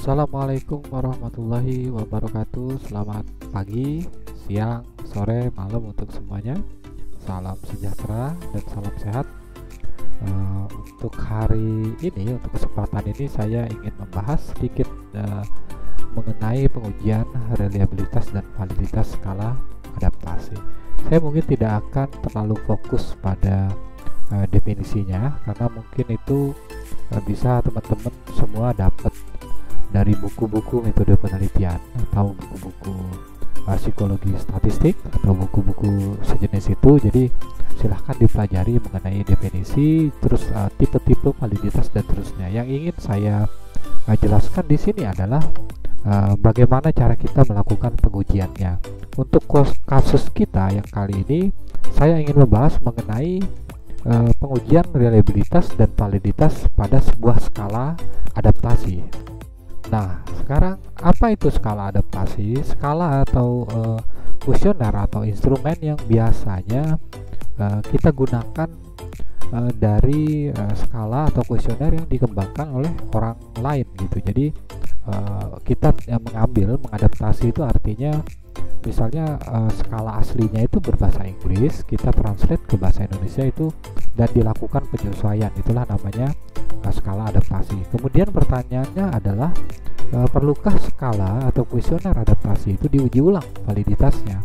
Assalamualaikum warahmatullahi wabarakatuh. Selamat pagi, siang, sore, malam untuk semuanya. Salam sejahtera dan salam sehat. Untuk hari ini, untuk kesempatan ini saya ingin membahas sedikit mengenai pengujian reliabilitas dan validitas skala adaptasi. Saya mungkin tidak akan terlalu fokus pada definisinya, karena mungkin itu bisa teman-teman semua dapat dari buku-buku metode penelitian atau buku-buku psikologi statistik atau buku-buku sejenis itu. Jadi silahkan dipelajari mengenai definisi, terus tipe-tipe validitas dan terusnya. Yang ingin saya jelaskan di sini adalah bagaimana cara kita melakukan pengujiannya. Untuk kasus kita yang kali ini, saya ingin membahas mengenai pengujian reliabilitas dan validitas pada sebuah skala adaptasi. Nah, sekarang apa itu skala adaptasi? Skala atau kuesioner atau instrumen yang biasanya kita gunakan dari skala atau kuesioner yang dikembangkan oleh orang lain gitu. Jadi kita mengadaptasi itu artinya misalnya skala aslinya itu berbahasa Inggris, kita translate ke bahasa Indonesia itu dan dilakukan penyesuaian, itulah namanya skala adaptasi. Kemudian pertanyaannya adalah perlukah skala atau kuesioner adaptasi itu diuji ulang validitasnya?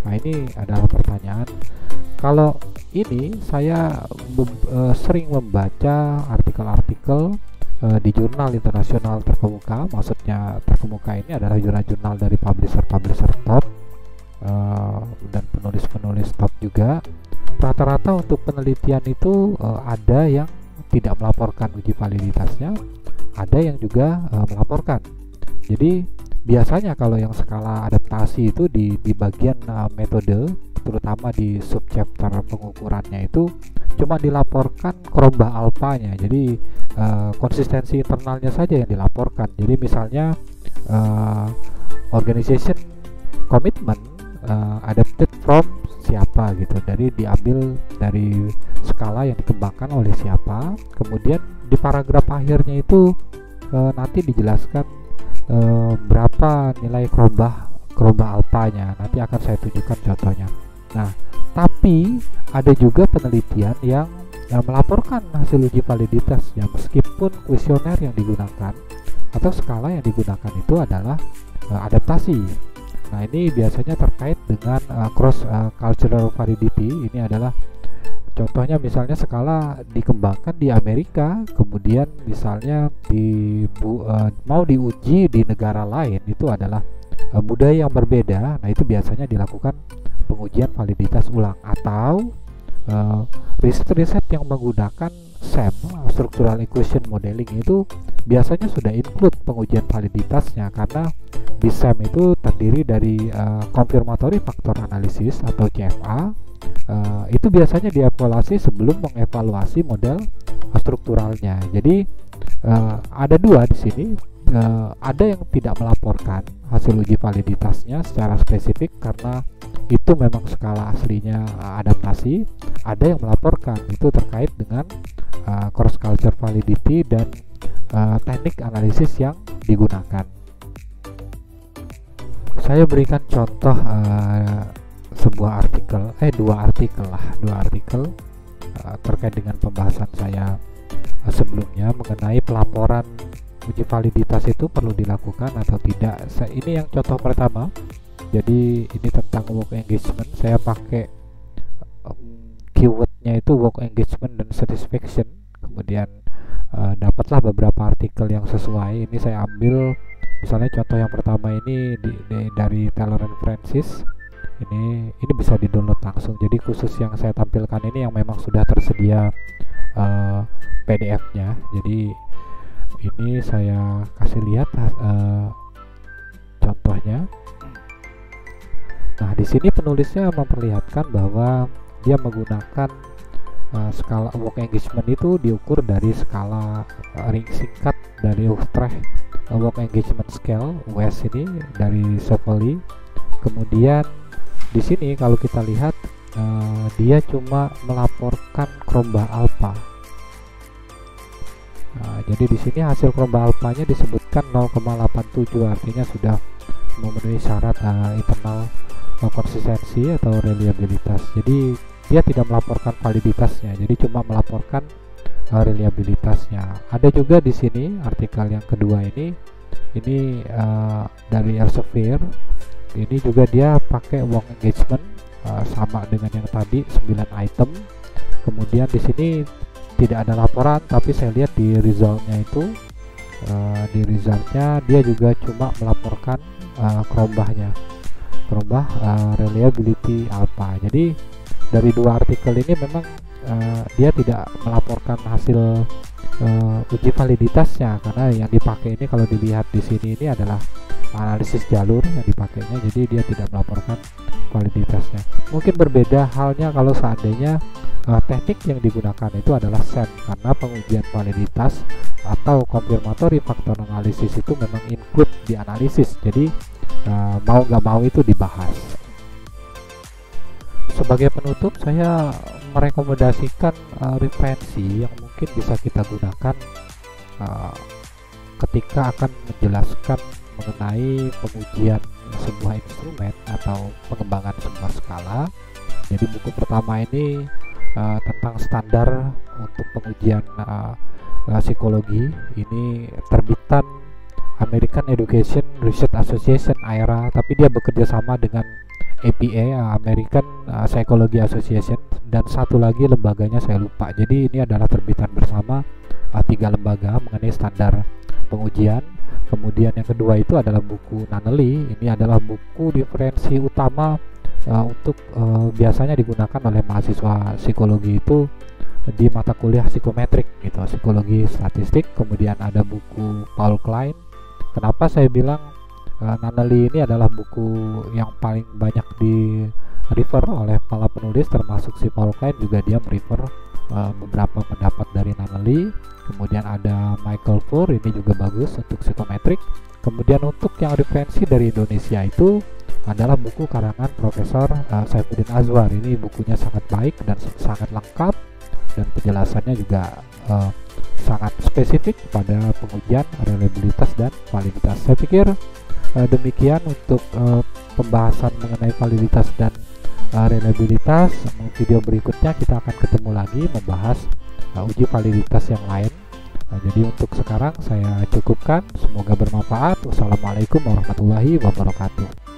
Nah, ini adalah pertanyaan. Kalau ini saya sering membaca artikel-artikel di jurnal internasional terkemuka. Maksudnya terkemuka ini adalah jurnal-jurnal dari publisher-publisher top dan penulis-penulis top juga. Rata-rata untuk penelitian itu ada yang tidak melaporkan uji validitasnya, ada yang juga melaporkan. Jadi biasanya kalau yang skala adaptasi itu di bagian metode, terutama di subchapter pengukurannya itu cuma dilaporkan krombah alfanya. Jadi konsistensi internalnya saja yang dilaporkan. Jadi misalnya organization commitment adapted from siapa gitu, dari diambil dari skala yang dikembangkan oleh siapa. Kemudian di paragraf akhirnya itu nanti dijelaskan berapa nilai krombah alfanya. Nanti akan saya tunjukkan contohnya. Nah, tapi ada juga penelitian yang melaporkan hasil uji validitasnya meskipun kuesioner yang digunakan atau skala yang digunakan itu adalah adaptasi. Nah, ini biasanya terkait dengan cross cultural validity. Ini adalah contohnya, misalnya skala dikembangkan di Amerika, kemudian misalnya mau diuji di negara lain, itu adalah budaya yang berbeda. Nah, itu biasanya dilakukan pengujian validitas ulang. Atau riset-riset yang menggunakan SEM, Structural Equation Modeling, itu biasanya sudah include pengujian validitasnya, karena di SEM itu terdiri dari confirmatory factor analysis atau CFA. Itu biasanya dievaluasi sebelum mengevaluasi model strukturalnya. Jadi ada dua di sini. Ada yang tidak melaporkan hasil uji validitasnya secara spesifik karena itu memang skala aslinya adaptasi. Ada yang melaporkan, itu terkait dengan cross culture validity dan teknik analisis yang digunakan. Saya berikan contoh sebuah artikel, dua artikel terkait dengan pembahasan saya sebelumnya mengenai pelaporan uji validitas itu perlu dilakukan atau tidak. Ini yang contoh pertama. Jadi ini tentang work engagement. Saya pakai keywordnya itu work engagement dan satisfaction. Kemudian dapatlah beberapa artikel yang sesuai. Ini saya ambil misalnya contoh yang pertama ini dari Taylor and Francis. Ini bisa di-download langsung. Jadi khusus yang saya tampilkan ini yang memang sudah tersedia PDF-nya. Jadi ini saya kasih lihat contohnya. Nah, di sini penulisnya memperlihatkan bahwa dia menggunakan skala work engagement itu diukur dari skala ring singkat dari Utrecht Work Engagement Scale WES ini dari Sevely. Kemudian di sini kalau kita lihat dia cuma melaporkan krombah alpha. Jadi di sini hasil Chromba alphanya disebutkan 0,87, artinya sudah memenuhi syarat internal konsistensi atau reliabilitas. Jadi dia tidak melaporkan validitasnya, jadi cuma melaporkan reliabilitasnya. Ada juga di sini artikel yang kedua ini dari Elsevier. Ini juga dia pakai work engagement sama dengan yang tadi 9 item. Kemudian di sini tidak ada laporan, tapi saya lihat di resultnya itu di resultnya dia juga cuma melaporkan Chromba reliability alpha. Jadi dari dua artikel ini memang dia tidak melaporkan hasil uji validitasnya, karena yang dipakai ini kalau dilihat di sini ini adalah analisis jalur yang dipakainya, jadi dia tidak melaporkan validitasnya. Mungkin berbeda halnya kalau seandainya teknik yang digunakan itu adalah SAM, karena pengujian validitas atau confirmatory factor analysis itu memang include di analisis, jadi mau nggak mau itu dibahas. Sebagai penutup, saya merekomendasikan referensi yang mungkin bisa kita gunakan ketika akan menjelaskan mengenai pengujian sebuah instrumen atau pengembangan sebuah skala. Jadi buku pertama ini tentang standar untuk pengujian psikologi, ini terbitan American Education Research Association (AERA), tapi dia bekerja sama dengan APA, American Psychology Association, dan satu lagi lembaganya saya lupa. Jadi ini adalah terbitan bersama 3 lembaga mengenai standar pengujian. Kemudian yang kedua itu adalah buku Nunnally. Ini adalah buku referensi utama untuk biasanya digunakan oleh mahasiswa psikologi itu di mata kuliah psikometrik gitu, psikologi statistik. Kemudian ada buku Paul Klein. Kenapa saya bilang Nunnally ini adalah buku yang paling banyak di refer oleh para penulis, termasuk si Paul Klein juga dia merefer beberapa pendapat dari Nunnally. Kemudian ada Michael Furr, ini juga bagus untuk psikometrik. Kemudian untuk yang referensi dari Indonesia itu adalah buku karangan Profesor Saifuddin Azwar. Ini bukunya sangat baik dan sangat lengkap, dan penjelasannya juga sangat spesifik pada pengujian reliabilitas dan validitas. Saya pikir demikian untuk pembahasan mengenai validitas dan reliabilitas. Video berikutnya kita akan ketemu lagi membahas uji validitas yang lain. Jadi untuk sekarang saya cukupkan, semoga bermanfaat. Wassalamualaikum warahmatullahi wabarakatuh.